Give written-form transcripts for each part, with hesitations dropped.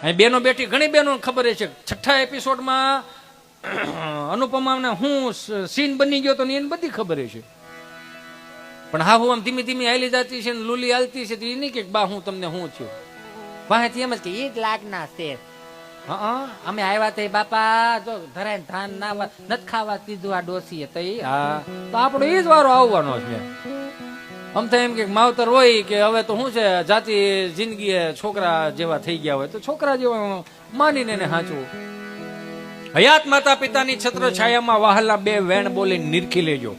અહીં બેનો બેઠી ઘણી બેનો ખબર છે. 6ઠ્ઠા એપિસોડમાં અનુપમાને હું સીન બની ગયો તો એને બધી ખબર છે. પણ હા હું આમ ધીમી ધીમી હાલી જતી છે ને લૂલી હાલતી છે તો એ નહીં કે બા હું તમને હું થયું વાહેથી એમ જ કે એ જ લાગના છે. હા અમે આવ્યા તે બાપા જો ધરાય ધાન ના નથી ખાવા દીધું આ ડોસીએ તો હા તો આપણો એ જ વારો આવવાનો છે. આમ તો એમ કે માવતર હોય કે હવે તો શું છે જાતિ જિંદગી છોકરા જેવા થઈ ગયા હોય તો છોકરા જેવા માનીને એને હાંચવું. હયાત માતા પિતાની છત્ર છાયામાં વહાલા બે વેણ બોલી નિરખી લેજો.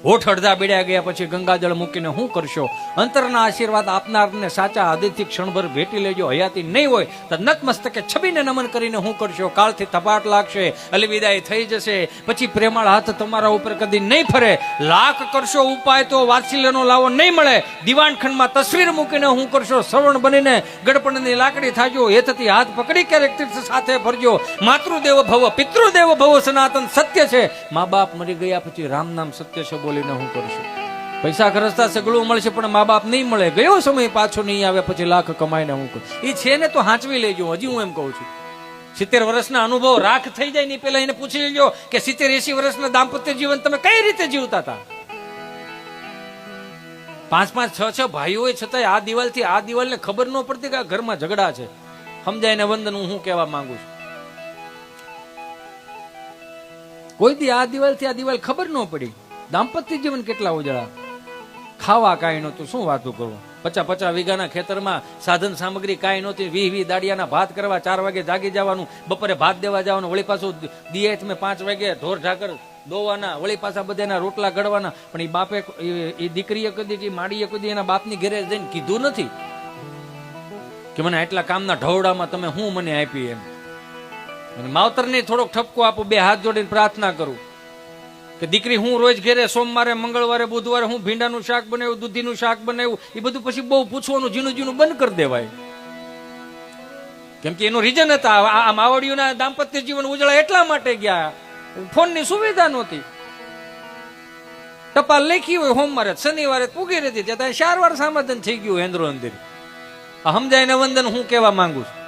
હોઠ અડધા બેડ્યા ગયા પછી ગંગાજળ મૂકીને શું કરશો? અંતરના આશીર્વાદ આપનારને સાચા આદિથી ક્ષણભર ભેટી લેજો. હયાતી નહીં હોય તો નતમસ્તકે છબીને નમન કરીને શું કરશો? કાળથી થપાટ લાગશે, અલવિદાય થઈ જશે, પછી પ્રેમાળ હાથ તમારા ઉપર કદી નહીં ફરે. લાખ કરશો ઉપાય તો વાત્સલ્યનો લાવો નહીં મળે. દિવાણખંડમાં તસવીર મૂકીને શું કરશો? શ્રવણ બનીને ગડપણની લાકડી થાજો. એ થતી હાથ પકડી ક્યારેક તીર્થ સાથે ફરજો. માતૃદેવ ભવ પિતૃદેવ ભવ સનાતન સત્ય છે. મા બાપ મરી ગયા પછી રામ નામ સત્ય છે બોલીને હું કરશું? પૈસા ખર્ચતા સગળું મળશે પણ મા બાપ નહીં મળે. ગયો સમય પાછો નહીં આવે પછી લાખ કમાઈને હું કરું. એ છે ને તો હાંચવી લેજો. હજી હું એમ કહું છું 70 વર્ષના અનુભવ રાખ થઈ જાય ને પેલા એને પૂછી લેજો કે 70-80 વર્ષના દાંપત્ય જીવન તમે કઈ રીતે જીવતા હતા? 5-5, 6-6 ભાઈઓ હોય છતાંય આ દિવાલથી આ દિવાલને ખબર ન પડતી કે આ ઘરમાં ઝઘડા છે. સમજાય ને વંદન હું કહેવા માંગુ છું. કોઈ દી આ દિવાલથી આ દિવાલ ખબર ન પડી. દાંપત્ય જીવન કેટલા ઉજળા. ખાવા કાંઈ નહોતું, શું વાતું કરવું. 50-50 વીઘાના ખેતરમાં સાધન સામગ્રી કાંઈ નહોતી. 20-20 દાડિયાના ભાત કરવા 4 વાગે જાગી જવાનું, બપોરે ભાત દેવા જવાનું, વળી પાછું દિયેત મેં 5 વાગે ઢોર ઢાકર દોવાના, વળી પાછા બધાના રોટલા ગળવાના. પણ એ બાપે એ દીકરીએ કદી માડીએ કદી એના બાપની ઘરે જઈને કીધું નથી કે મને આટલા કામના ઢવડામાં તમે હું મને આપી એમ. અને માવતરને થોડોક ઠપકો આપું, 2 હાથ જોડીને પ્રાર્થના કરું કે દીકરી હું રોજ ઘેરે સોમવારે મંગળવારે બુધવારે હું ભીંડાનું શાક બનાવ્યું, દૂધીનું શાક બનાવ્યું, એ બધું પછી બહુ પૂછવાનું ઝીણું ઝીણું બંધ કરી દેવાય. કેમ કે એનું રીઝન હતા આ માવડીઓના દાંપત્ય જીવન ઉજળા એટલા માટે ગયા ફોનની સુવિધા નહોતી. ટપાલ લખી હોય સોમવારે શનિવારે પૂગી રહેતી ત્યાં 4 વાર સમાધાન થઈ ગયું હેન્દ્રો અંદિર. સમજાય ને વંદન હું કહેવા માંગુ છું.